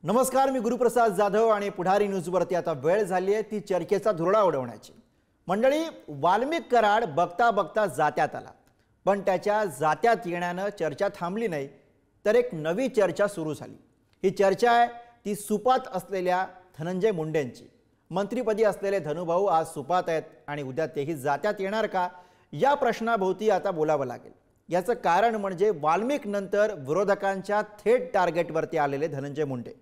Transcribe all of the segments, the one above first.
नमस्कार, मी गुरुप्रसाद जाधव आणि पुढारी न्यूजवरती आता वेळ झाली आहे ती चर्चेचा धुरळा उडवण्याची। मंडळी, वाल्मिक कराड बघता बघता जात्यात आला, पण त्याच्या जात्यात येण्याने चर्चा थांबली नाही, तर एक नवी चर्चा सुरू झाली। ही चर्चा आहे ती सुपात असलेल्या धनंजय मुंडेंची। मंत्रिपदी असलेले धनुभाऊ आज सुपात आहेत आणि उद्या तेही जात्यात येणार का या प्रश्नाभोवती आता बोलावं लागेल। याचं कारण म्हणजे वाल्मिक नंतर विरोधकांच्या थेट टार्गेटवरती आलेले धनंजय मुंडे।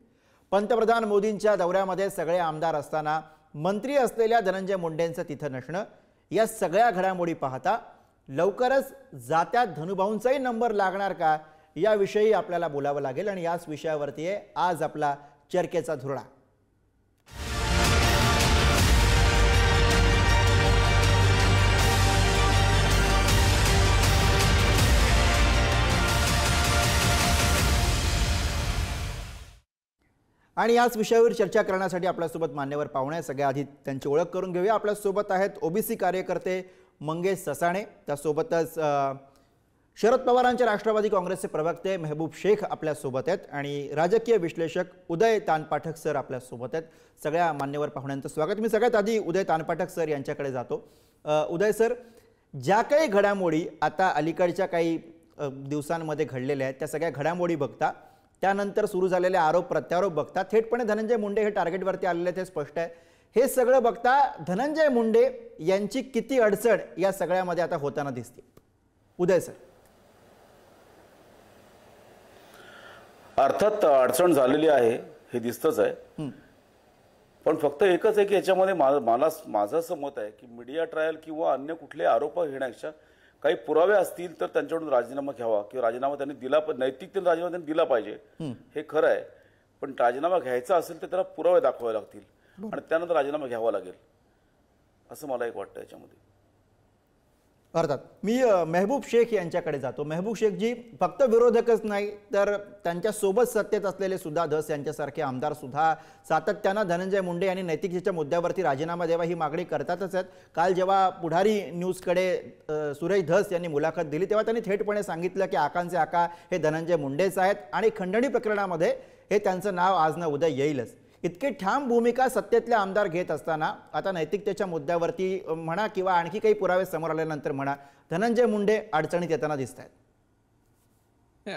पंतप्रधान मोदींच्या दौऱ्यामध्ये सगळे आमदार असताना मंत्री असलेल्या धनंजय मुंडेंचं तिथं नसणं, या सगळ्या घडामोडी पाहता लवकरच जात्यात धनुभाऊंचाही नंबर लागणार का याविषयी आपल्याला बोलावं लागेल आणि याच विषयावरती आहे आज आपला चर्चेचा धुरळा। आणि याच विषयावर चर्चा करण्यासाठी आपल्यासोबत मान्यवर पाहुणे आहेत। सगळ्या आधी त्यांची ओळख करून घेऊया। आपल्यासोबत आहेत ओबीसी कार्यकर्ते मंगेश ससाणे, त्यासोबतच शरद पवारांचे राष्ट्रवादी काँग्रेसचे प्रवक्ते मेहबूब शेख आपल्यासोबत आहेत आणि राजकीय विश्लेषक उदय तानपाठक सर आपल्यासोबत आहेत। सगळ्या मान्यवर पाहुण्यांचं स्वागत। मी सगळ्यात आधी उदय तानपाठक सर यांच्याकडे जातो। उदय सर, ज्या काही घडामोडी आता अलीकडच्या काही दिवसांमध्ये घडलेल्या आहेत त्या सगळ्या घडामोडी बघता, त्यानंतर सुरू झालेले आरोप प्रत्यारोप बघता, थेटपणे धनंजय मुंडे हे टार्गेटवरती आलेले ते स्पष्ट आहे। हे सगळं बघता धनंजय मुंडे यांची किती अडचण या सगळ्यामध्ये आता होताना दिसते? उदय सर। अर्थात अडचण झालेली आहे हे दिसतच आहे, पण फक्त एकच आहे की याच्यामध्ये माझं असं मत आहे की मीडिया ट्रायल किंवा अन्य कुठले आरोप घेण्यापेक्षा काही पुरावे असतील तर त्यांच्याकडून राजीनामा घ्यावा किंवा राजीनामा त्यांनी दिला, नैतिकतेने राजीनामा त्यांनी दिला पाहिजे, हे खरं आहे। पण राजीनामा घ्यायचा असेल तर त्याला पुरावे दाखवावे लागतील आणि त्यानंतर राजीनामा घ्यावा लागेल, असं मला एक वाटतं याच्यामध्ये। अर्थात मी मेहबूब शेख यांच्याकडे जातो। मेहबूब शेख जी, फक्त विरोधकच नाही तर त्यांच्या सोबत सत्तेत असलेले सुद्धा धस यांच्यासारखे आमदार सुद्धा सातत्यानं धनंजय मुंडे यांनी नैतिकतेच्या मुद्द्यावरती राजीनामा द्यावा ही मागणी करतातच आहेत। काल जेव्हा पुढारी न्यूजकडे सुरेश धस यांनी मुलाखत दिली तेव्हा त्यांनी थेटपणे सांगितलं की आकांचे आका हे धनंजय मुंडेच आहेत आणि खंडणी प्रकरणामध्ये हे त्यांचं नाव आज ना उद्या येईलच। इतकी ठाम भूमिका सत्तेतले आमदार घेत असताना आता नैतिकतेच्या मुद्द्यावरती म्हणा किंवा आणखी काही पुरावे समोर आल्यानंतर म्हणा, धनंजय मुंडे अडचणीत येताना दिसत आहेत।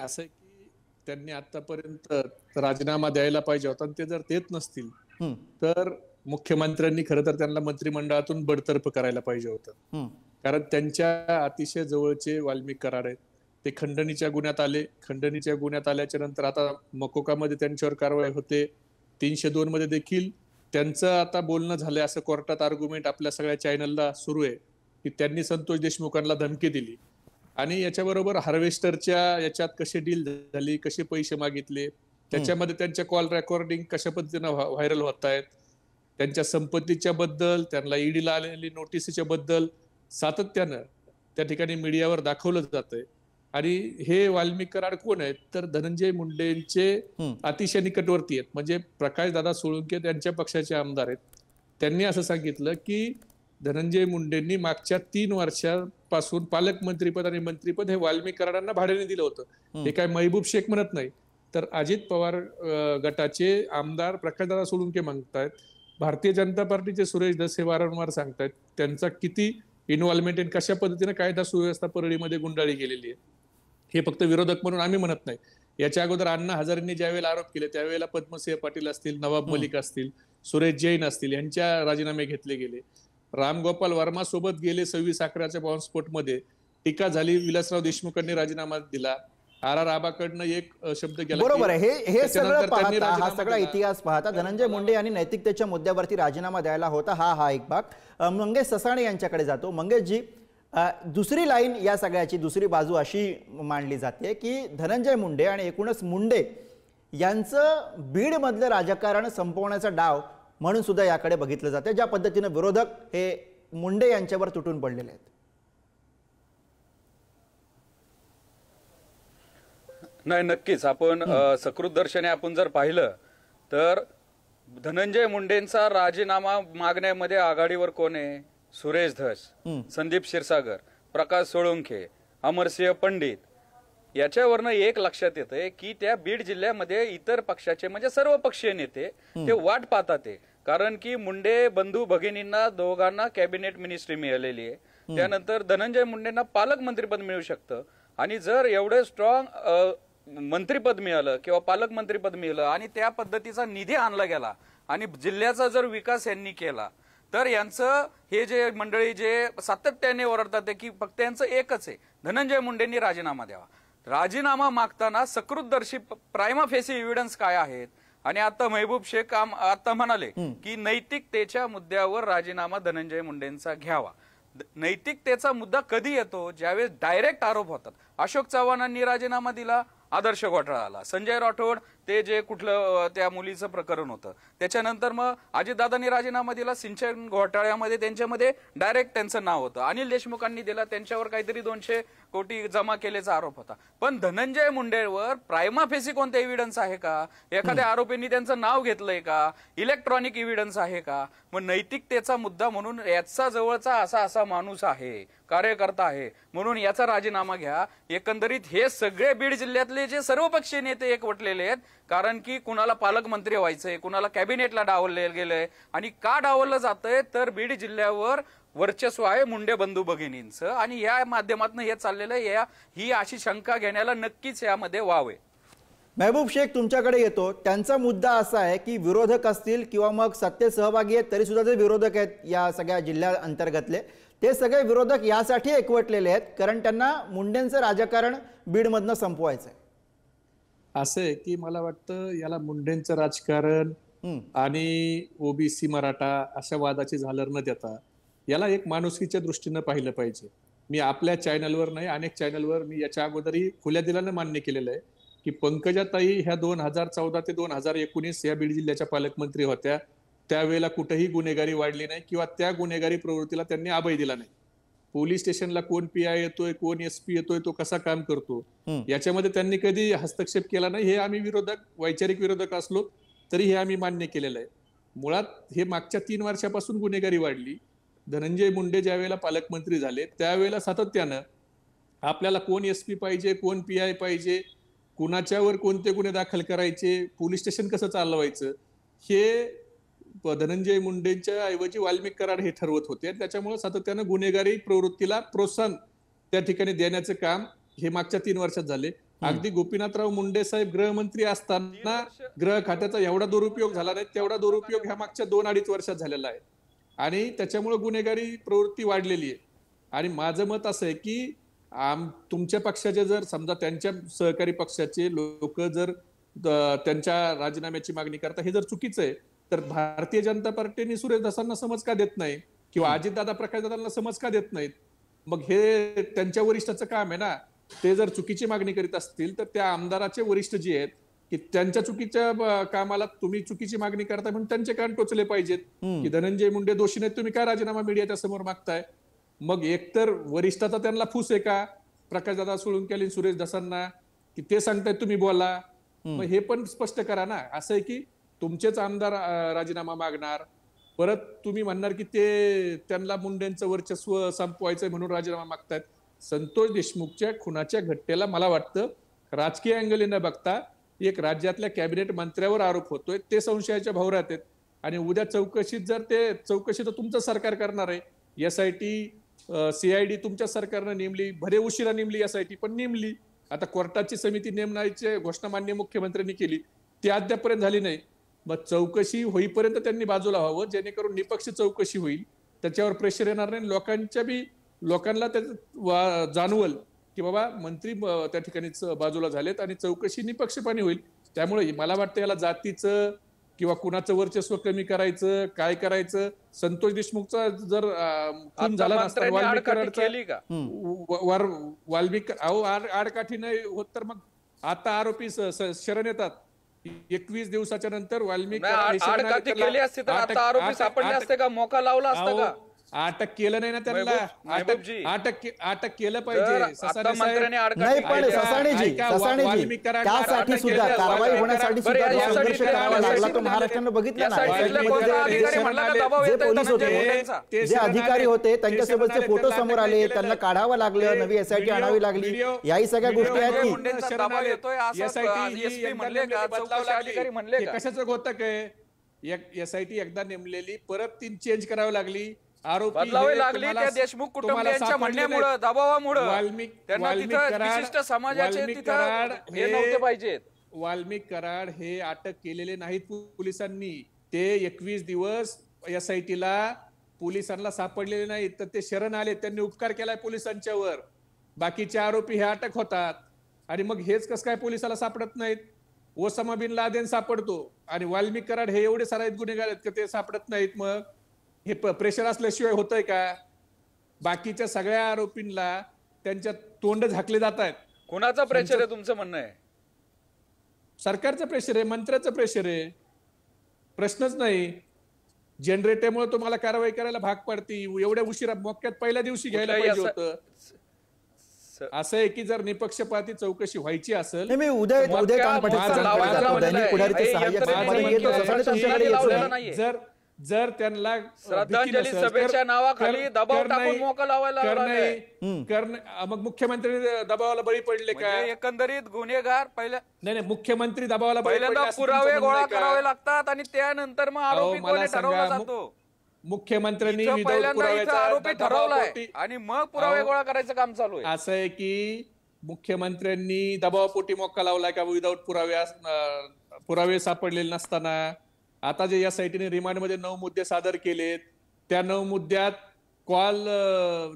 असं की त्यांनी आतापर्यंत राजीनामा द्यायला पाहिजे होता, ते जर देत नसतील तर मुख्यमंत्र्यांनी खरं तर त्यांना मंत्रिमंडळातून बडतर्फ करायला पाहिजे होतं। कारण त्यांच्या अतिशय जवळचे वाल्मिक कराड आहेत, ते खंडणीच्या गुन्ह्यात आले। खंडणीच्या गुन्ह्यात आल्याच्या नंतर आता मकोकामध्ये त्यांच्यावर कारवाई होते, 302 मध्ये देखील त्यांचं आता बोलणं झालंय असं कोर्टात आर्ग्युमेंट आपल्या सगळ्या चॅनलला सुरू आहे की त्यांनी संतोष देशमुखांना धमकी दिली आणि याच्याबरोबर हार्वेस्टरच्या याच्यात कशी डील झाली, कसे पैसे मागितले, त्याच्यामध्ये त्यांच्या कॉल रेकॉर्डिंग कशा पद्धतीनं व्हायरल होत आहेत, त्यांच्या संपत्तीच्या बद्दल, त्यांना ईडीला आलेली नोटीसच्या बद्दल सातत्यानं त्या ठिकाणी मीडियावर दाखवलं जातंय। आणि हे वाल्मिक कराड कोण आहेत तर धनंजय मुंडेंचे अतिशय निकटवर्ती आहेत, म्हणजे प्रकाश दादा सोळुंके त्यांच्या पक्षाचे आमदार आहेत। त्यांनी असं सांगितलं की धनंजय मुंडेंनी मागच्या 3 वर्षापासून पालकमंत्रीपद आणि मंत्रीपद हे वाल्मिक कराडांना भाड्याने दिलं होतं। हे काय मेहबूब शेख म्हणत नाही, तर अजित पवार गटाचे आमदार प्रकाश दादा सोळुंके म्हणतायत, भारतीय जनता पार्टीचे सुरेश धस हे वारंवार सांगतायत त्यांचा किती इन्व्हॉल्वमेंट, कशा पद्धतीने कायदा सुव्यवस्था परळीमध्ये गुंडाळी गेलेली आहे। हे फक्त विरोधक म्हणून आम्ही म्हणत नाही, याच्या अगोदर अण्णा हजारेंनी ज्यावेळेला आरोप केले त्यावेळेला पद्मसिंह पाटील असतील, नवाब मलिक असतील, सुरेश जैन असतील यांच्या राजीनामे घेतले गेले। रामगोपाल वर्मा सोबत गेले 26/11च्या बॉम्बस्फोटमध्ये टीका झाली, विलासराव देशमुखांनी राजीनामा दिला, RR आबाकडनं एक शब्द गेला। बरोबर आहे, हे सगळं पाहता, हा सगळा इतिहास पाहता धनंजय मुंडे यांनी नैतिकतेच्या मुद्द्यावरती राजीनामा द्यायला होता, हा एक भाग। मंगेश ससाणे यांच्याकडे जातो। मंगेश जी, दुसरी लाईन या सगळ्याची दुसरी बाजू अशी मांडली जाते की धनंजय मुंडे आणि एकूणच मुंडे यांचं बीडमधलं राजकारण संपवण्याचा डाव म्हणून सुद्धा याकडे बघितलं जाते, ज्या पद्धतीने विरोधक हे मुंडे यांच्यावर तुटून पडलेले आहेत। नाही, नक्कीच आपण सकृत दर्शने आपण जर पाहिलं तर धनंजय मुंडेंचा राजीनामा मागण्यामध्ये आघाडीवर कोण आहे? सुरेश धस, संदीप क्षीरसागर, प्रकाश सोळुंके, अमरसिंह पंडित, याच्यावरनं एक लक्षात येतंय की त्या बीड जिल्ह्यामध्ये इतर पक्षाचे म्हणजे सर्व पक्षीय नेते ते वाट पाहतात ते, कारण की मुंडे बंधू भगिनींना दोघांना कॅबिनेट मिनिस्ट्री मिळालेली आहे, त्यानंतर धनंजय मुंडेंना पालकमंत्रीपद मिळू शकतं आणि जर एवढं स्ट्रॉंग मंत्रीपद मिळालं किंवा पालकमंत्रीपद मिळालं आणि त्या पद्धतीचा निधी आणला गेला आणि जिल्ह्याचा जर विकास यांनी केला तर यांचं हे जे मंडळी जे सातत्याने ओरडतात की फक्त यांचं एकच आहे, धनंजय मुंडेंनी राजीनामा द्यावा. राजीनामा मागताना सकृतदर्शी प्रायमा फेसी एव्हिडन्स काय आहेत आणि आता महबूब शेख आता म्हणाले की नैतिकतेच्या मुद्द्यावर राजीनामा धनंजय मुंडेंचा घ्यावा. नैतिकतेचा मुद्दा कधी येतो? ज्यावेळेस डायरेक्ट आरोप होतात. अशोक चव्हाणांनी राजीनामा दिला, आदर्श घोटाळा आला. संजय राठोड ते जे कुठलं त्या मुलीचं प्रकरण होतं त्याच्यानंतर मग अजितदादांनी राजीनामा दिला, सिंचन घोटाळ्यामध्ये त्यांच्यामध्ये डायरेक्ट त्यांचं नाव होतं. अनिल देशमुखांनी दिला, त्यांच्यावर काहीतरी 200 कोटी जमा केल्याचा आरोप होता. पण धनंजय मुंडेवर प्रायमा फेसी कोणता एव्हिडन्स आहे का? एखाद्या आरोपींनी त्यांचं नाव घेतलंय का? इलेक्ट्रॉनिक एव्हिडन्स आहे का? मग नैतिकतेचा मुद्दा म्हणून याचा जवळचा असा माणूस आहे, कार्यकर्ता आहे म्हणून याचा राजीनामा घ्या. एकंदरीत हे सगळे बीड जिल्ह्यातले जे सर्वपक्षीय नेते एकवटलेले आहेत, कारण की कुणाला पालकमंत्री व्हायचंय, कुणाला कॅबिनेटला डावललं गेलंय आणि का डावललं जातंय तर बीड जिल्ह्यावर वर्चस्व आहे मुंडे बंधू भगिनींचं आणि या माध्यमातून हे चाललेलं आहे. ही अशी शंका घेण्याला नक्कीच यामध्ये वाव आहे. महबूब शेख तुमच्याकडे येतो. त्यांचा मुद्दा असा आहे की विरोधक असतील किंवा मग सत्तेत सहभागी आहेत तरी सुद्धा जे विरोधक आहेत या सगळ्या जिल्ह्या अंतर्गतले ते सगळे विरोधक यासाठी एकवटलेले आहेत कारण त्यांना मुंडेंचं राजकारण बीडमधनं संपवायचं आहे. असं आहे की मला वाटतं याला मुंडेंचं राजकारण आणि ओबीसी मराठा अशा वादाची झालर न देता याला एक माणुसकीच्या दृष्टीनं पाहिलं पाहिजे. मी आपल्या चॅनलवर नाही अनेक चॅनलवर मी याच्या अगोदरही खुल्या दिलानं मान्य केलेलं आहे की पंकजाताई ह्या 2014 ते 2019 या बीड जिल्ह्याच्या पालकमंत्री होत्या. त्यावेळेला कुठेही गुन्हेगारी वाढली नाही किंवा त्या गुन्हेगारी प्रवृत्तीला त्यांनी अभय दिला नाही. पोलीस स्टेशनला कोण पीआय येतोय, कोण एसपी येतोय, तो कसा काम करतो याच्यामध्ये त्यांनी कधी हस्तक्षेप केला नाही. हे आम्ही विरोधक, वैचारिक विरोधक असलो तरी हे आम्ही मान्य केलेलं आहे. मुळात हे मागच्या 3 वर्षापासून गुन्हेगारी वाढली. धनंजय मुंडे ज्या वेळेला पालकमंत्री झाले त्यावेळेला सातत्यानं आपल्याला कोण एसपी पाहिजे, कोण पीआय पाहिजे, कुणाच्यावर कोणते गुन्हे दाखल करायचे, पोलीस स्टेशन कसं चालवायचं, हे धनंजय मुंडेंच्या ऐवजी वाल्मिक कराड हे ठरवत होते. त्याच्यामुळे सातत्यानं गुन्हेगारी प्रवृत्तीला प्रोत्साहन त्या ठिकाणी देण्याचं काम हे मागच्या 3 वर्षात झाले. अगदी गोपीनाथराव मुंडे साहेब गृहमंत्री असताना गृह खात्याचा एवढा दुरुपयोग झाला नाही तेवढा दुरुपयोग ह्या मागच्या 2-2.5 वर्षात झालेला आहे आणि त्याच्यामुळे गुन्हेगारी प्रवृत्ती वाढलेली आहे. आणि माझं मत असं आहे की तुमच्या पक्षाचे जर समजा त्यांच्या सहकारी पक्षाचे लोक जर त्यांच्या राजीनाम्याची मागणी करता हे जर चुकीचं आहे तर भारतीय जनता पार्टीने सुरेश धसांना समज का देत नाही किंवा अजितदादा प्रकाशदादांना समज का देत नाहीत? मग हे त्यांच्या वरिष्ठाचं काम आहे ना. ते जर चुकीची मागणी करीत असतील तर त्या आमदाराचे वरिष्ठ जे आहेत की त्यांच्या चुकीच्या कामाला तुम्ही चुकीची मागणी करताय म्हणून त्यांचे कान टोचले पाहिजेत की धनंजय मुंडे दोषी नाहीत, तुम्ही काय राजीनामा मीडियाच्या समोर मागताय? मग एकतर वरिष्ठाचा त्यांना फूस आहे का प्रकाशदादा सोळुंके सुरेश धसांना की ते सांगतायत तुम्ही बोला? मग हे पण स्पष्ट करा ना. असं आहे की तुमचेच आमदार राजीनामा मागणार, परत तुम्ही म्हणणार की ते त्यांना मुंडेंचं वर्चस्व संपवायचंय म्हणून राजीनामा मागतायत. संतोष देशमुखच्या खुनाच्या घटनेला मला वाटतं राजकीय अँगल न बघता एक राज्यातल्या कॅबिनेट मंत्र्यावर आरोप होतोय, ते संशयाच्या भोवऱ्यात आहेत आणि उद्या चौकशीत जर ते चौकशी तर तुमचं सरकार करणार आहे. SIT CID तुमच्या सरकारनं नेमली, भरे उशिरा नेमली, SIT पण नेमली. आता कोर्टाची समिती नेमण्याची घोषणा माननीय मुख्यमंत्र्यांनी केली, ती अद्यापर्यंत झाली नाही. मग चौकशी होईपर्यंत त्यांनी बाजूला व्हावं जेणेकरून निपक्ष चौकशी होईल, त्याच्यावर प्रेशर येणार नाही. लोकांना जाणवल की बाबा मंत्री त्या ठिकाणी बाजूला झालेत आणि चौकशी निपक्षपाती होईल. त्यामुळे मला वाटतं याला जातीचं किंवा कुणाचं वर्चस्व कमी करायचं काय करायचं, संतोष देशमुखचा जर खून झाला नसता वाल्मिक आडकाठी नाही होत तर मग आता आरोपी शरण येतात 21 दिवसाच्या नंतर वाल्मिक आडकाठी केली असती तर आता आरोपी सापडले असते का? मोका लावला असता का? अटक केलं नाही ना त्यांना. महबूबजी. अटक केलं जर पाहिजे. आता ससाणे मंत्र्याने साहेब, अडकटी नाही पण ऐका, ससाणेजी वाल्मिक कराडला त्यासाठी अटक सुद्धा केली. कारवाई वाल्मिक होण्यासाठी कराड- सुद्धा जो यासाठी संघर्ष ते करावा लागला तो यासाठी महाराष्ट्रानं बघितला या ना. साईडले मध्ये कोणता अधिकारी जे म्हणला का दबाव जे येतोय पोलीस धनंजय होते, मुंडेंचा? ते जे शरण अधिकारी आले, होते ते त्यांच्यासोबतचे शरण आले, फोटो त्यांना समोर अटक आले, नाही त्यांना केलं. काढावं लागलं, नवी एसआयटी आणावी लागली, याही सगळ्या गोष्टी आहेत की मुंडेंचा दबाव येतोय असं SP म्हणले का? चौकशी अधिकारी म्हणले का? कशाचं होतं काय? एसआयटी एकदा नेमलेली परत ती चेंज करावी लागली. आरोपी बदलावी हे लागली तुम्हाला- त्या देशमुख तुम्हाला कुटुंबियांच्या सापडले म्हणण्यामुळं, नाहीत. दबावामुळं त्यांना वाल्मिक तिथं कराड- विशिष्ट समाजाचे वाल्मिक तिथं कराड हे नव्हते पाहिजेत. वाल्मिक कराड हे अटक केलेले नाहीत पोलिसांनी. ते 21 दिवस एसआयटीला पोलिसांना सापडलेले नाहीत, तर ते शरण आले, त्यांनी उपकार केलाय पोलिसांच्यावर. बाकीचे आरोपी हे अटक होतात आणि मग हेच कसं काय पोलिसाला सापडत नाहीत? ओसामा बिन लादेन सापडतो आणि वाल्मिक कराड हे एवढे सराईत गुन्हेगार आहेत का ते सापडत नाहीत? मग हे प्रेशर असल्याशिवाय होतंय का? बाकीच्या सगळ्या आरोपींना त्यांच्या तोंड झाकले जात आहेत. कुणाचा प्रेशर आहे तुमचं म्हणणं आहे? सरकारचं प्रेशर आहे, मंत्र्याचं प्रेशर आहे, प्रश्नच नाही. जनरेटरमुळे तुम्हाला कारवाई करायला भाग पडती. एवढ्या उशिरा मोक्यात पहिल्या दिवशी घ्यायला कुठल्याही पाहिजे असं- होतं. असं आहे की जर निपक्षपाती चौकशी व्हायची असेल, नाही, मी उदय कानपठार माझा- संपादक माझा- जातो, दैनिक पुढारीचे सहाय्यक संपादक येतो, ससाणे तुमच्याकडे येतो. जर त्यांना श्रद्धांजली भीती नसेल, सभेच्या नावाखाली दबाव कर टाकून नाही- मोकं लावायला कर लागलाय. नाही- मग मुख्यमंत्री दबावाला बळी पडले का? म्हणजे एकंदरीत गुन्हेगार नाही, मुख्यमंत्री दबावाला बळी पडले पहिल्यांदा असं पुरावे तुमचं गोळा म्हणणं आहे का? करावे लागतात आणि त्यानंतर मग आरोपी अहो, कोण मला आहे ठरवला सांगा, जातो. मुख्यमंत्र्यांनी इथं विदाऊट पहिल्यांदा इथं पुराव्याच्या आरोपी ठरवलाय दबावापोटी- आणि मग पुरावे अहो, गोळा करायचं काम चालू आहे. असं आहे की मुख्यमंत्र्यांनी दबावापोटी मोक्का लावलाय का विदाऊट पुरावे सापडलेले नसताना? आता जे एसआयटीने रिमांडमध्ये 9 मुद्दे सादर केलेत, त्या 9 मुद्द्यात कॉल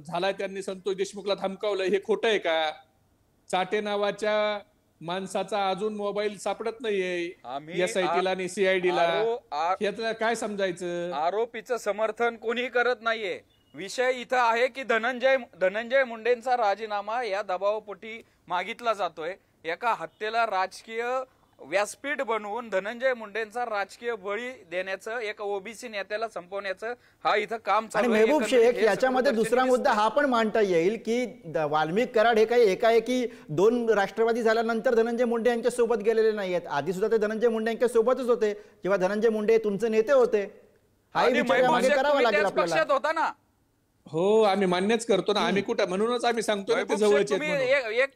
झालाय, त्यांनी संतोष देशमुखला धमकावलं, हे खोटं आहे का? चाटे नावाच्या माणसाचा अजून मोबाईल सापडत नाहीये आम्ही एसआयटीला आणि सीआयडीला. यातलं काय समजायचं? आरोपीचं समर्थन कोणी करत नाहीये. विषय इथं आहे की धनंजय मुंडेंचा राजीनामा या दबावापोटी मागितला जातोय. एका हत्येला राजकीय व्यासपीठ बनवून धनंजय मुंडेंचा राजकीय बळी देण्याचं, एका ओबीसी नेत्याला संपवण्याचं हा इथं काम आणि चालू आहे. मेहबूब एकंदरीत शेख हे याच्यामध्ये सगळं दुसरा मुद्दा हा पण मांडता येईल की वाल्मिक कराड हे काही एकाएकी 2 राष्ट्रवादी झाल्यानंतर धनंजय मुंडे यांच्या सोबत गेलेले नाहीयेत. आधी सुद्धा ते धनंजय मुंडे यांच्या सोबतच होते, जेव्हा धनंजय मुंडे तुमचे नेते होते. हाही आणि विचार महबूब मागे शेख करावा तुम्ही लागेल त्याच आपल्याला. पक्षात होता ना. हो, आम्ही मान्यच करतो ना. आम्ही कुठं, म्हणूनच आम्ही सांगतो ना ते महबूब शेख, जवळचे तुम्ही आहेत म्हणून. एक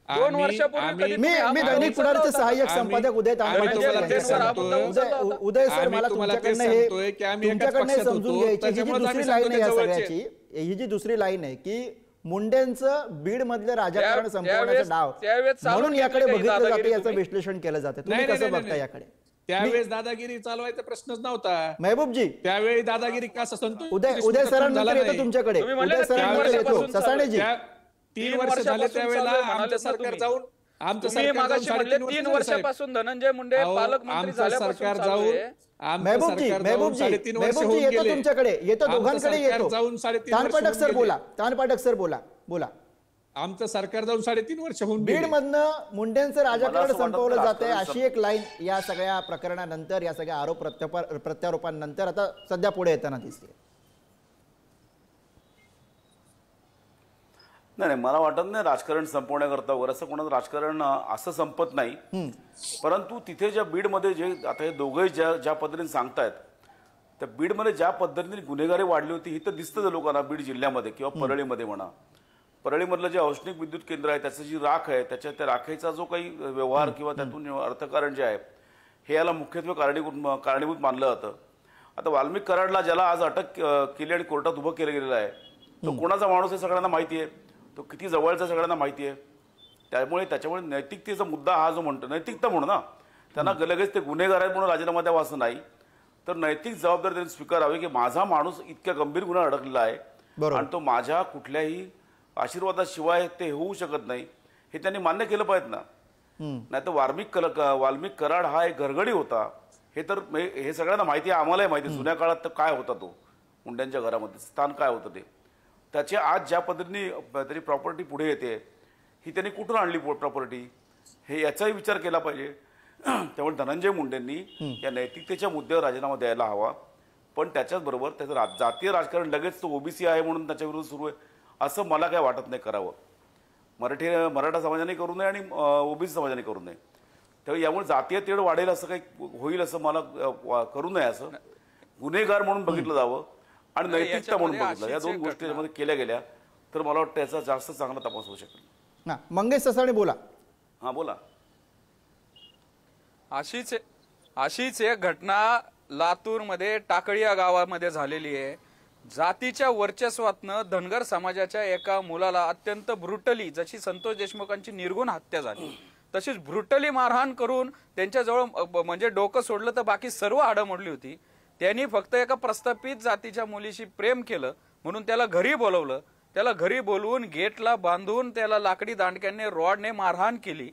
2 वर्षापूर्वी कधी मी तुम्ही दैनिक आम्हाला पुढारीचे उचलला सहाय्यक होता? संपादक उदय आम्ही तुम्हाला तांबटे तेच सांगतोय. उदय सर, आम्ही मला तुम्हाला तेच तुमच्याकडनं सांगतोय की आम्ही एकाच तुमच्याकडनं पक्षात समजून होतो, घ्यायची ही जी त्याच्यामुळेच आम्ही दुसरी लाईन आहे या सांगतो ते सगळ्याची, ही जी दुसरी लाईन आहे की मुंडेंचं बीड मधलं राजकारण संपवण्याचा डाव त्यावेळेस चालू म्हणून केली याकडे काही बघितलं जाते, दादागिरी याचं तुम्ही? विश्लेषण केलं जातं. तुम्ही नाही, कसं नाही, बघता नाही. याकडे? त्यावेळेस दादागिरी चालवायचा प्रश्नच नव्हता. महबूबजी, त्यावेळी दादागिरी का संतोष उदय देशमुख सरांनंतर झाला येतो नाही. तुमच्याकडे. तुम्ही म्हणले उदय ना, 3 सरांनंतर येतो. वर्षापासून ससाणेजी, 3 वर्ष झाले त्यावेळेला आमचं सरकार जाऊन तुम्ही मागाशी म्हणले 3 वर्षापासून धनंजय मुंडे पालकमंत्री झाल्यापासून सरकार चालू जाऊन आहे. महबूबजी 3.5 वर्ष होऊन येतो गेले. तुमच्याकडे, येतो, आमचं दोघांकडे सरकार येतो. जाऊन 3.5 वर्ष तानपाटक सर होऊन बोला, तानपाटक सर बोला. आमचं सरकार जाऊन 3.5 वर्ष होऊन बीड गेले. मधनं मुंडेंचं मला राजकारण असं वाटतं संपवलं की जाते, राजकारण अशी एक लाईन या सगळ्या प्रकरणानंतर, या सगळ्या आरोप प्रत्यारोपांनंतर आता सध्या पुढे येताना दिसते. नाही, मला वाटत नाही राजकारण संपवण्याकरता वगैरे असं कोणाचं राजकारण असं संपत नाही. परंतु तिथे ज्या बीडमध्ये जे आता हे दोघंही ज्या पद्धतीने सांगतायत, त्या बीडमध्ये ज्या पद्धतीने गुन्हेगारी वाढली होती ही तर दिसतं लोकांना. बीड जिल्ह्यामध्ये किंवा परळीमध्ये म्हणा, परळीमधलं जे औष्णिक विद्युत केंद्र आहे, त्याची जी राख आहे, त्या राखेचा जो काही व्यवहार किंवा त्यातून अर्थकारण जे आहे, हे याला मुख्यत्वे कारणीभूत मानलं जातं. आता वाल्मिक कराडला ज्याला आज अटक केली आणि कोर्टात उभं केलं गेलेलं आहे, तो कोणाचा माणूस हे सगळ्यांना माहिती आहे, तो किती जवळचा सगळ्यांना माहिती आहे. त्याच्यामुळे नैतिकतेचा मुद्दा हा जो म्हणतो, नैतिकता म्हणून ना, त्यांना लगेच ते गुन्हेगार आहेत म्हणून राजीनामा द्यावा असं नाही, तर नैतिक जबाबदारी त्यांनी स्वीकारावी की माझा माणूस इतक्या गंभीर गुन्हा अडकलेला आहे आणि तो माझ्या कुठल्याही आशीर्वादाशिवाय ते होऊ शकत नाही, हे त्यांनी मान्य केलं पाहिजे ना. नाही तर वाल्मिक कराड हा एक घरगडी होता, हे सगळ्यांना माहिती आहे, आम्हालाही माहिती आहे. जुन्या काळात तर काय होता तो मुंड्यांच्या घरामध्ये स्थान काय होतं ते, त्याचे आज ज्या पद्धतीने त्याची प्रॉपर्टी पुढे येते, ही त्यांनी कुठून आणली प्रॉपर्टी, हे याचाही विचार केला पाहिजे. त्यामुळे धनंजय मुंडेंनी या नैतिकतेच्या मुद्द्यावर राजीनामा द्यायला हवा. पण त्याच्याच बरोबर त्याचं जातीय राजकारण लगेच तो ओबीसी आहे म्हणून त्याच्या विरुद्ध सुरू आहे असं मला काय वाटत नाही करावं. मराठा समाजाने करू नये आणि ओबीसी समाजाने करू नये. त्यामुळे यामुळे जातीय तेढ वाढेल असं काही होईल असं मला करू नये. असं गुन्हेगार म्हणून बघितलं जावं आणि नैतिकता म्हणून बघितलं, या दोन गोष्टी त्यामध्ये केल्या गेल्या तर मला वाटतं याचा जास्त चांगला तपास होऊ शकेल. ना मंगेश ससाणे बोला. हा बोला. अशीच एक घटना लातूरमध्ये टाकळी या गावामध्ये झालेली आहे. जातीच्या वर्चस्वातनं धनगर समाजाच्या एका मुलाला अत्यंत ब्रुटली, जशी संतोष देशमुखांची निर्गुण हत्या झाली तशीच ब्रुटली मारहाण करून त्यांच्याजवळ म्हणजे डोकं सोडलं तर बाकी सर्व हाडं मोडली होती. त्यांनी फक्त एका प्रस्थापित जातीच्या मुलीशी प्रेम केलं म्हणून त्याला घरी बोलवलं. त्याला घरी बोलवून गेटला बांधून त्याला लाकडी दांडक्याने रॉडने मारहाण केली.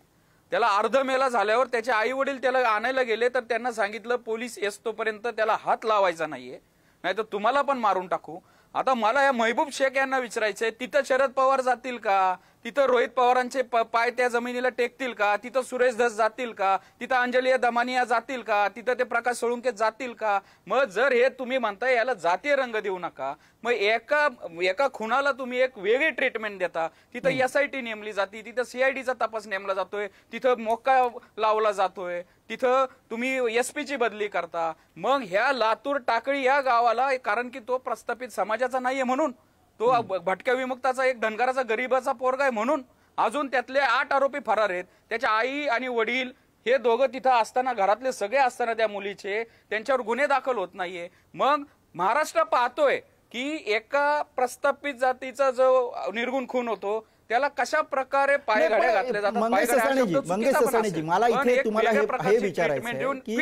त्याला अर्धमेला झाल्यावर त्याचे आई वडील त्याला आणायला गेले तर त्यांना सांगितलं पोलीस येस्तोपर्यंत त्याला हात लावायचा नाहीये, नाही तर तुम्हाला पण मारून टाकू. आता मला या महबूब शेख यांना विचारायचंय, तिथं शरद पवार जातील का? तिथं रोहित पवारांचे पाय त्या जमिनीला टेकतील का? तिथं सुरेश धस जातील का? तिथं अंजली दमानिया जातील का? तिथं ते प्रकाश सोळुंके जातील का? मग जर हे तुम्ही म्हणताय याला जातीय रंग देऊ नका, मग एका खुनाला तुम्ही एक वेगळी ट्रीटमेंट देता. तिथं SIT नेमली जाते, तिथं CIDचा तपास नेमला जातोय, तिथं मोक्का लावला जातोय, तिथं तुम्ही SP ची बदली करता. मग ह्या लातूर टाकळी या गावाला, कारण की तो प्रस्थापित समाजाचा नाहीये म्हणून, तो भटक्या विमुक्ताचा एक धनगराचा गरीबाचा पोरगा आहे म्हणून अजून त्यातले 8 आरोपी फरार आहेत. त्याच्या आई आणि वडील हे दोघं तिथं असताना, घरातले सगळे असताना त्या मुलीचे त्यांच्यावर गुन्हे दाखल होत नाहीये. मग महाराष्ट्र पाहतोय की एका प्रस्थापित जातीचा जो निर्गुण खून होतो त्याला कशा प्रकारे पायघड्या घातल्या जातात. मंगेश ससाणेजी, मला इथे तुम्हाला हे विचारायचं आहे की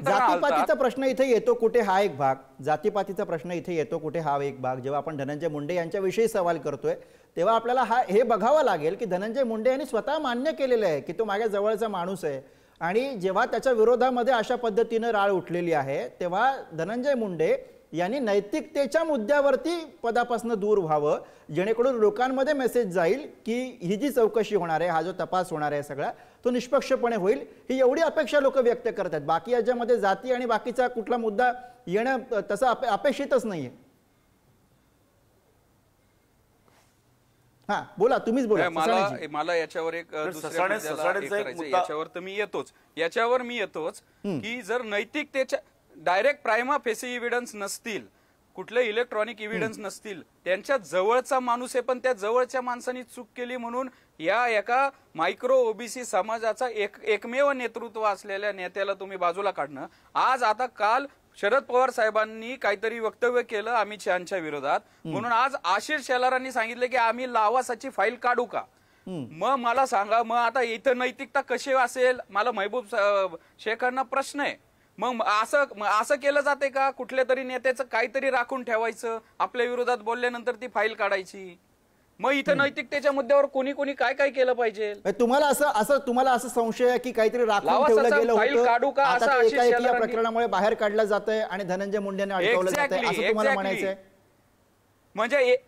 जातीपातीचा प्रश्न इथे येतो कुठे हा एक भाग, जातीपातीचा प्रश्न इथे येतो कुठे हा एक भाग. जेव्हा आपण धनंजय मुंडे यांच्याविषयी सवाल करतोय तेव्हा आपल्याला हे बघावं लागेल की धनंजय मुंडे यांनी स्वतः मान्य केलेलं आहे की तो माझ्या जवळचा माणूस आहे. आणि जेव्हा त्याच्या विरोधामध्ये अशा पद्धतीनं राळ उठलेली आहे तेव्हा धनंजय मुंडे यांनी नैतिकतेच्या मुद्द्यावरती पदापासून दूर व्हावं, जेणेकरून लोकांमध्ये मेसेज जाईल की ही जी चौकशी होणार आहे, हा जो तपास होणार आहे सगळा तो निष्पक्षपणे होईल, ही एवढी अपेक्षा लोक व्यक्त करतात. बाकी याच्यामध्ये जाती आणि बाकीचा कुठला मुद्दा येणं तसं अपेक्षितच नाहीये. हा बोला, तुम्हीच बोला. मला याच्यावर एक याच्यावर मी येतोच की जर नैतिकतेच्या डायरेक्ट प्रायमा फेसी इव्हिडन्स नसतील, कुठले इलेक्ट्रॉनिक इव्हिडन्स नसतील, त्यांच्या जवळचा माणूस आहे पण त्या जवळच्या माणसाने चूक केली म्हणून या एका मायक्रो ओबीसी समाजाचा एकमेव नेतृत्व असलेल्या नेत्याला तुम्ही बाजूला काढणं. आज आता काल शरद पवार साहेबांनी काहीतरी वक्तव्य केलं अमित शहाच्या विरोधात म्हणून आज आशिष शेलारांनी सांगितलं की आम्ही लावासाची फाईल काढू का. मग मला सांगा, मग आता इथं नैतिकता कशी असेल? मला महबूब शेखांना प्रश्न आहे. मग असं केलं जाते का? कुठल्या तरी नेत्याचं काहीतरी राखून ठेवायचं, आपल्या विरोधात बोलल्यानंतर ती फाईल काढायची. मग इथं नैतिकतेच्या मुद्द्यावर कोणी कोणी काय काय केलं पाहिजे? तुम्हाला असं संशय आहे की काहीतरी राखून ठेवलं गेलं होतं, आता एका या प्रकरणामुळे बाहेर काढलं जातंय आणि धनंजय मुंडेने अडकवलं जातंय असं तुम्हाला म्हणायचंय? म्हणजे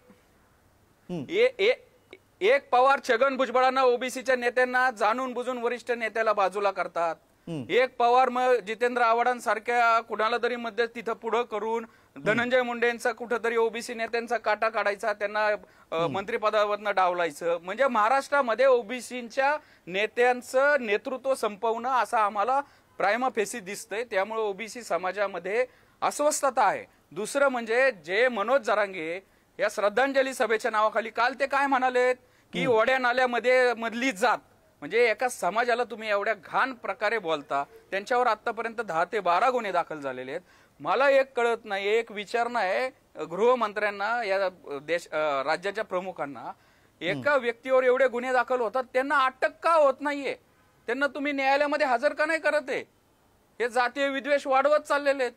एक पवार छगन भुजबळांना ओबीसीच्या नेत्यांना जाणून बुजून वरिष्ठ नेत्याला बाजूला करतात. एक पवार मग जितेंद्र आव्हाडांसारख्या कुणाला तरी मध्ये तिथं पुढं करून धनंजय मुंडेंचा कुठंतरी ओबीसी नेत्यांचा काटा काढायचा, त्यांना मंत्रिपदावरनं डावलायचं. म्हणजे महाराष्ट्रामध्ये ओबीसीच्या नेत्यांचं नेतृत्व संपवणं असं आम्हाला प्रायमा फेसी दिसतंय. त्यामुळे ओबीसी समाजामध्ये अस्वस्थता आहे. दुसरं म्हणजे जे मनोज जरांगे या श्रद्धांजली सभेच्या नावाखाली काल ते काय म्हणालेत की ओढ्या नाल्यामध्ये मधली जात, म्हणजे एका समाजाला तुम्ही एवढ्या घाण प्रकारे बोलता. त्यांच्यावर आतापर्यंत 10 ते 12 गुन्हे दाखल झालेले आहेत. मला एक कळत नाही, एक विचारणं आहे गृहमंत्र्यांना, या राज्याच्या प्रमुखांना, एका व्यक्तीवर एवढे गुन्हे दाखल होतात त्यांना अटक का होत नाहीये? त्यांना तुम्ही न्यायालयामध्ये हजर का नाही करत आहे? हे जातीय विद्वेष वाढवत चाललेले आहेत.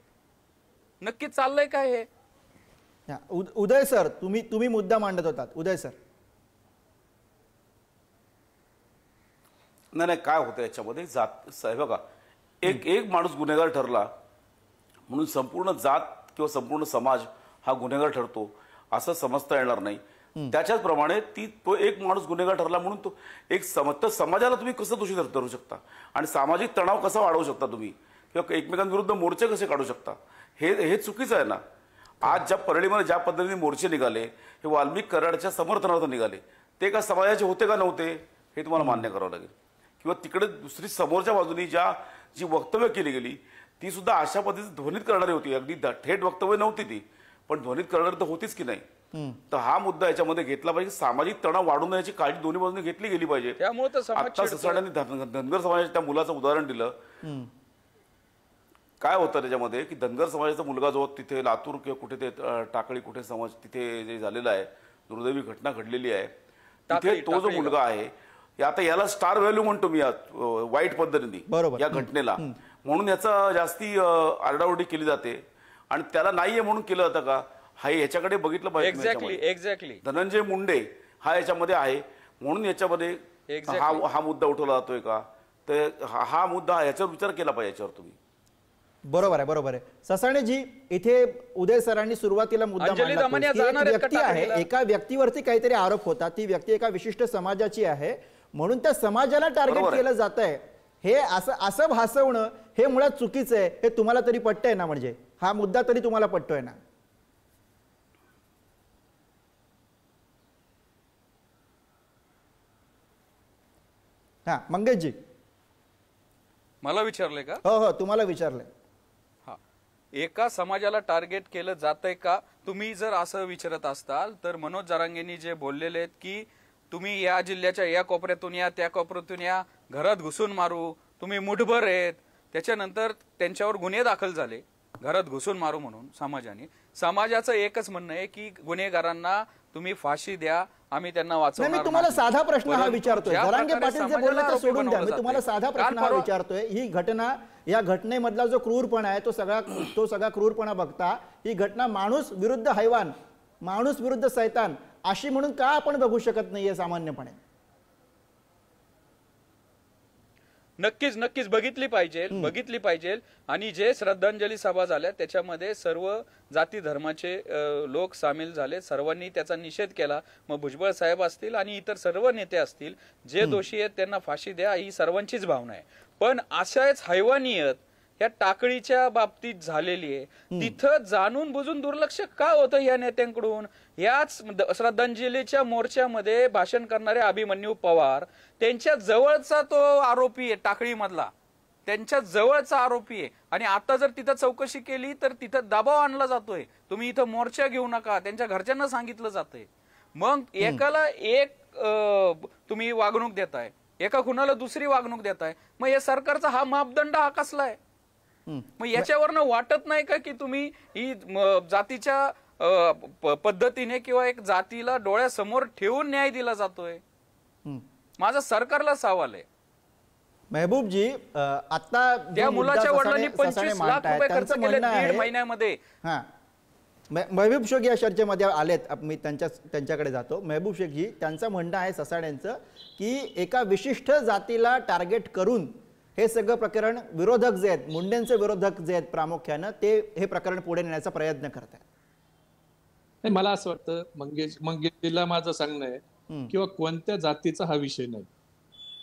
नक्की चाललंय काय हे? उदय सर, तुम्ही मुद्दा मांडत होतात. उदय सर. नाही काय होतं याच्यामध्ये, बघा, एक माणूस गुन्हेगार ठरला म्हणून संपूर्ण जात किंवा संपूर्ण समाज हा गुन्हेगार ठरतो असं समजता येणार नाही. त्याच्याच प्रमाणे तो एक माणूस गुन्हेगार ठरला म्हणून तो एक समाजाला तुम्ही कसं दोषी धरू शकता आणि सामाजिक तणाव कसा वाढवू शकता तुम्ही, किंवा एकमेकांविरुद्ध मोर्चे कसे काढू शकता, हे चुकीचं आहे ना. आज ज्या परळीमध्ये ज्या पद्धतीने मोर्चे निघाले हे वाल्मिक कराडच्या समर्थनार्थ निघाले, ते का समाजाचे होते का नव्हते हे तुम्हाला मान्य करावं लागेल. किंवा तिकडे दुसरी समोरच्या बाजूनी जी वक्तव्य केली गेली ती सुद्धा अशा पद्धतीने ध्वनित करणारी होती. अगदी थेट वक्तव्य नव्हती ती, पण ध्वनित करणारी तर होतीच की नाही. तर हा मुद्दा याच्यामध्ये घेतला पाहिजे. सामाजिक तणाव वाढू नये काळजी दोन्ही बाजूने घेतली गेली पाहिजे. त्यामुळे तर समाज आता ससाड्यांनी धनगर समाजाच्या त्या मुलाचं उदाहरण दिलं. काय होतं त्याच्यामध्ये की धनगर समाजाचा मुलगा जो तिथे लातूर किंवा कुठे ते टाकळी कुठे समाज तिथे जे झालेला आहे, दुर्दैवी घटना घडलेली आहे, तिथे तो जो मुलगा आहे आता याला स्टार व्हॅल्यू म्हणतो मी वाईट पद्धतीने या घटनेला, म्हणून याचा जास्ती आरडाओरडी केली जाते आणि त्याला नाहीये म्हणून केलं जातं का, हा याच्याकडे बघितलं पाहिजे. एक्झॅक्टली धनंजय मुंडे हा याच्यामध्ये आहे म्हणून याच्यामध्ये हा मुद्दा उठवला जातोय का, तर हा मुद्दा याच्यावर विचार केला पाहिजे याच्यावर तुम्ही. बरोबर आहे. ससाणेजी, इथे उदय सरांनी सुरुवातीला मुद्दा मांडला की एक व्यक्ती आहे, एका व्यक्तीवरती काहीतरी आरोप होता, ती व्यक्ती एका विशिष्ट समाजाची आहे म्हणून त्या समाजाला टार्गेट केलं जात आहे, हे असं भासवणं हे मुळात चुकीचं आहे. हे तुम्हाला तरी पटतंय ना, म्हणजे हा मुद्दा तरी तुम्हाला पटतोय ना? हा मंगेशजी, मला विचारले का? हो तुम्हाला विचारलंय. हा, एका समाजाला टार्गेट केलं जातंय का तुम्ही जर असं विचारत असताल तर मनोज जरांगेंनी जे बोललेले आहेत की तुम्ही या जिल्ह्याच्या या कोपऱ्यातून या त्या कोपऱ्यातून या, घरात घुसून मारू, तुम्ही मुठभर आहेत, त्याच्यानंतर त्यांच्यावर गुन्हे दाखल झाले घरात घुसून मारू म्हणून समाजाचं एकच म्हणणं आहे की गुन्हेगारांना तुम्ही फाशी द्या, आम्ही त्यांना वाचवणार नाही. मी तुम्हाला साधा प्रश्न हा विचारतोय, जरांगे पाटील जे बोलले ते सोडून द्या, मी तुम्हाला साधा प्रश्न हा विचारतोय. ही घटना, या घटनेमधला जो क्रूरपणा आहे तो सगळा क्रूरपणा बघता ही घटना माणूस विरुद्ध हैवान, माणूस विरुद्ध सैतान अशी म्हणून का आपण बघू शकत नाहीये सामान्यपणे? नक्कीच बघितली पाहिजे. आणि जे श्रद्धांजली सभा झाल्या त्याच्यामध्ये सर्व जाती धर्माचे लोक सामील झाले, सर्वांनी त्याचा निषेध केला. मग भुजबळ साहेब असतील आणि इतर सर्व नेते असतील, जे दोषी आहेत त्यांना फाशी द्या ही सर्वांचीच भावना आहे. पण अशाच हैवानियत या टाकळीच्या बाबतीत झालेली आहे, तिथं जाणून बुजून दुर्लक्ष का होतं या नेत्यांकडून? याच श्रद्धांजलीच्या मोर्चामध्ये भाषण करणारे अभिमन्यू पवार त्यांच्या जवळचा तो आरोपी आहे, टाकळीमधला त्यांच्या जवळचा आरोपी आहे. आणि आता जर तिथं चौकशी केली तर तिथं दबाव आणला जातोय, तुम्ही इथं मोर्चा घेऊ नका, त्यांच्या घरच्यांना सांगितलं जातंय. मग एकाला एक तुम्ही वागणूक देताय, एका खुनाला दुसरी वागणूक देताय. मग या सरकारचा हा मापदंड हा कसला आहे? मग याच्यावरनं वाटत नाही का की तुम्ही ही जातीच्या पद्धतीने किंवा एक जातीला डोळ्यासमोर ठेवून न्याय दिला जातोय? माझा सरकारला सवाल आहे. महबूबजी, आता त्या मुलाच्या वडिलांनी 25 लाख रुपये खर्च केले 1.5 महिन्यामध्ये. महबूब शेख या चर्चेमध्ये आलेत, मी त्यांच्याकडे जातो. महबूब शेख जी, त्यांचं म्हणणं आहे ससाड्यांचं की एका विशिष्ट जातीला टार्गेट करून हे सगळं प्रकरण विरोधक जे आहेत, मुंडेंचे विरोधक जे आहेत प्रामुख्यानं, ते हे प्रकरण पुढे नेण्याचा प्रयत्न करत आहेत. मला असं वाटतं मंगेशला माझं सांगणं आहे किंवा कोणत्या जातीचा हा विषय नाही.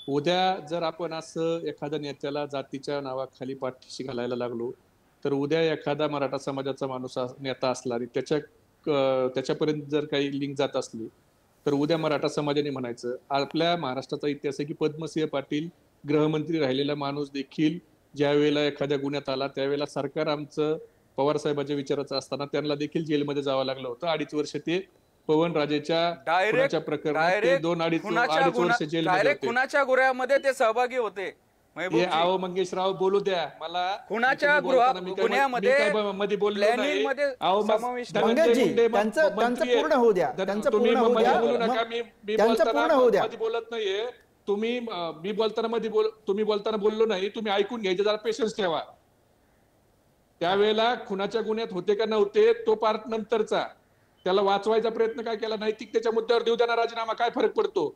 उद्या जर आपण असं एखाद्या नेत्याला जातीच्या नावाखाली पाठीशी घालायला लागलो तर उद्या एखादा मराठा समाजाचा माणूस नेता असला आणि त्याच्यापर्यंत जर काही लिंक जात असली तर उद्या मराठा समाजाने म्हणायचं, आपल्या महाराष्ट्राचा इतिहास आहे की पद्मसिंह पाटील गृहमंत्री राहिलेला माणूस देखील ज्या वेळेला एखाद्या गुन्ह्यात आला त्यावेळेला सरकार आमचं पवार साहेबांच्या विचाराचं असताना त्यांना देखील जेलमध्ये जावं लागलं होतं. 2.5 वर्ष ते पवनराजेच्या प्रकरणात 2-2.5 वर्ष जेलमध्ये होते. खुनाच्या गुन्ह्यामध्ये ते सहभागी होते. आओ मंगेशराव बोलू द्या मला. खुनाच्या गुन्ह्यामध्ये मध्ये बोललो नाही. त्यांचं पूर्ण होऊ द्या, त्यांचं पूर्ण होऊ द्या. बोलू नका, मी मध्ये बोलत नाहीये. मी बोलताना तुम्ही बोलताना बोललो नाही, तुम्ही ऐकून घ्यायचे, जरा पेशन्स ठेवा. त्यावेळेला खुनाच्या गुन्ह्यात होते का नव्हते तो पार्ट नंतरचा. त्याला वाचवायचा प्रयत्न काय केला, नैतिकतेच्या मुद्द्यावर देऊ द्या ना राजीनामा, काय फरक पडतो?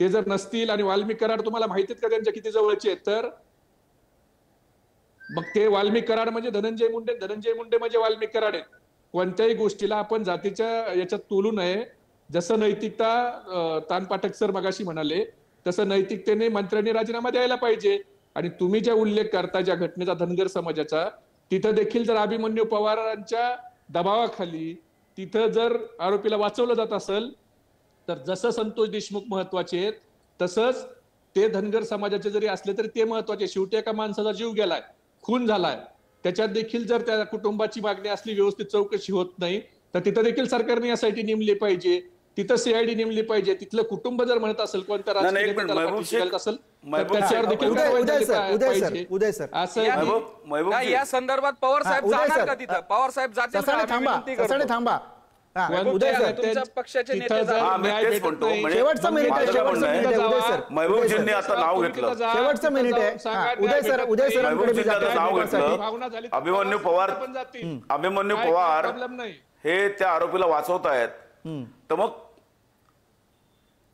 ते जर नसतील आणि वाल्मिक कराड तुम्हाला माहितीत का त्यांच्या किती जवळचे आहेत, तर मग ते वाल्मिक कराड म्हणजे धनंजय मुंडे म्हणजे वाल्मिक कराड आहेत. कोणत्याही गोष्टीला आपण जातीच्या याच्यात तोलू नये. जसं नैतिकता तान पाठक सर मगाशी म्हणाले तसं नैतिकतेने मंत्र्यांनी राजीनामा द्यायला पाहिजे. आणि तुम्ही ज्या उल्लेख करता ज्या घटनेचा धनगर समाजाचा, तिथं देखील जर अभिमन्यू पवारांच्या दबावाखाली तिथं जर आरोपीला वाचवलं जात असेल तर जसं संतोष देशमुख महत्वाचे आहेत तसंच ते धनगर समाजाचे जरी असले तरी ते महत्वाचे. शेवटी एका माणसाचा जीव गेलाय, खून झालाय, त्याच्यात देखील जर त्या कुटुंबाची मागणी असली, व्यवस्थित चौकशी होत नाही तर तिथं देखील सरकारने यासाठी नेमली पाहिजे, तिथं सीआयडी नेमली पाहिजे. तिथलं कुटुंब जर म्हणत असेल कोणत्या राजकीय नेत्याला पाठीशी घालत असेल तर त्याच्यावर देखील कारवाई झाली पाहिजे. असं या संदर्भात पवार साहेब जाणार का तिथं? पवार साहेब जातील का? आम्ही विनंती करतो. थांबा तुमच्या पक्षाचे नेते शेवटचं मिनिट आहे, शेवटचं मिनिट आहे उदय सर. महबूबजींनी आता नाव घेतलं, शेवटचं मिनिट आहे. उदय सरांकडे नाव घेतलं. अभिमन्यू पवार हे त्या आरोपीला वाचवतायत, तर मग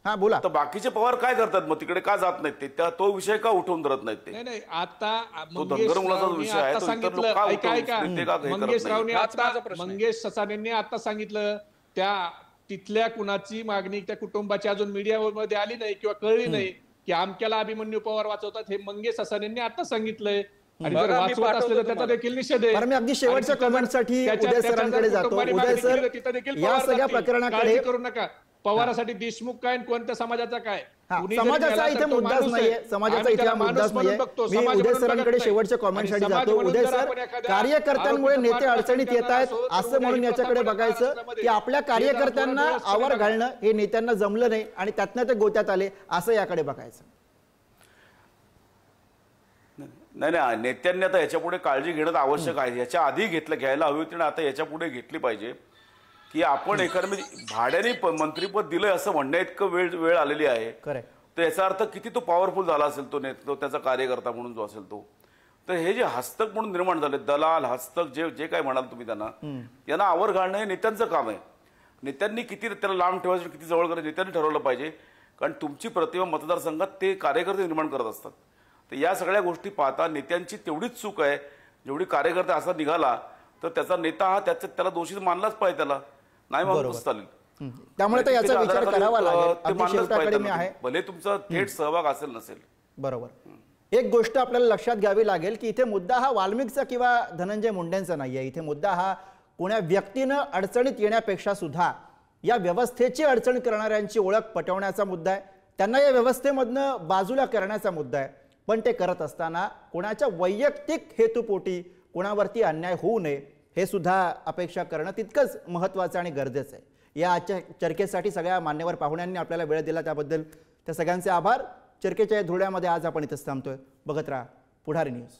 हा बोला. तर बाकीचे पवार काय करतात मग? तिकडे का जात नाहीत ते? तो विषय का उठवून धरत नाहीत ते? नाही आता तो धनगर मुलाचा विषय आहे, तो इतर लोक का उठवून ते का हे मंगेश करत रावने नाही? मंगेश ससानेंनी आता सांगितलं त्या तिथल्या कुणाची मागणी त्या कुटुंबाची अजून मीडियामध्ये आली नाही किंवा कळली नाही की आमक्याला अभिमन्यू पवार वाचवतात, हे मंगेश ससानेंनी आता सांगितलंय. आणि जर वाचवत असले तर त्याचा देखील निषेध आहे. मी अगदी शेवटच्या कमेंटसाठी उदय सरांकडे जातो. उदय सर, या सगळ्या प्रकरणाकडे करू नका. पवारासाठी देशमुख काय आणि कोणत्या समाजाचा काय, समाजाचा इथे मुद्दाच नाहीये, समाजाचा इथे मुद्दाच नाहीये. मी उदय सरांकडे शेवटच्या कॉमेंटसाठी जातो. उदय सर, कार्यकर्त्यांमुळे नेते अडचणीत येत आहेत असं म्हणून याच्याकडे बघायचं की आपल्या कार्यकर्त्यांना आवर घालणं हे नेत्यांना जमलं नाही आणि त्यातनं ते गोत्यात आले असं याकडे बघायचं. नाही, नेत्यांनी आता याच्यापुढे काळजी घेणं आवश्यक आहे. याच्या आधी घ्यायला हवी होती, आता याच्या पुढे घेतली पाहिजे की आपण एखाद्या भाड्याने मंत्रीपद दिलंय असं म्हणणं इतकं वेळ आलेली आहे. तर याचा अर्थ किती तो पॉवरफुल झाला असेल तो त्याचा कार्यकर्ता म्हणून जो असेल तो. तर हे जे हस्तक म्हणून निर्माण झाले, दलाल हस्तक जे काय म्हणाल तुम्ही यांना आवर घालणं हे नेत्यांचं काम आहे. नेत्यांनी किती त्याला लांब ठेवायचं, किती जवळ करायचं नेत्यांनी ठरवलं पाहिजे. कारण तुमची प्रतिमा मतदारसंघात ते कार्यकर्ते निर्माण करत असतात. तर या सगळ्या गोष्टी पाहता नेत्यांची तेवढीच चूक आहे. जेवढी कार्यकर्ता असा निघाला तर त्याचा नेता हा त्याला दोषी मानलाच पाहिजे, त्याला नाही मानूच चालेल. त्यामुळे याचा विचार करावा लागेल, भले तुमचा थेट सहभाग असेल नसेल. बरोबर. एक गोष्ट आपल्याला लक्षात घ्यावी लागेल की इथे मुद्दा हा वाल्मिकचा किंवा धनंजय मुंडेंचा नाहीये. इथे मुद्दा हा कोण्या व्यक्तीनं अडचणीत येण्यापेक्षा सुद्धा या व्यवस्थेची अडचण करणाऱ्यांची ओळख पटवण्याचा मुद्दा आहे. त्यांना या व्यवस्थेमधनं बाजूला करण्याचा मुद्दा आहे. पण ते करत असताना कोणाच्या वैयक्तिक हेतुपोटी कोणावरती अन्याय होऊ नये हे सुद्धा अपेक्षा करणं तितकंच महत्त्वाचं आणि गरजेचं आहे. या आजच्या चर्चेसाठी सगळ्या मान्यवर पाहुण्यांनी आपल्याला वेळ दिला त्याबद्दल त्या सगळ्यांचे आभार. चर्चेच्या धुळ्यामध्ये आज आपण इथंच थांबतोय. बघत राहा पुढारी न्यूज.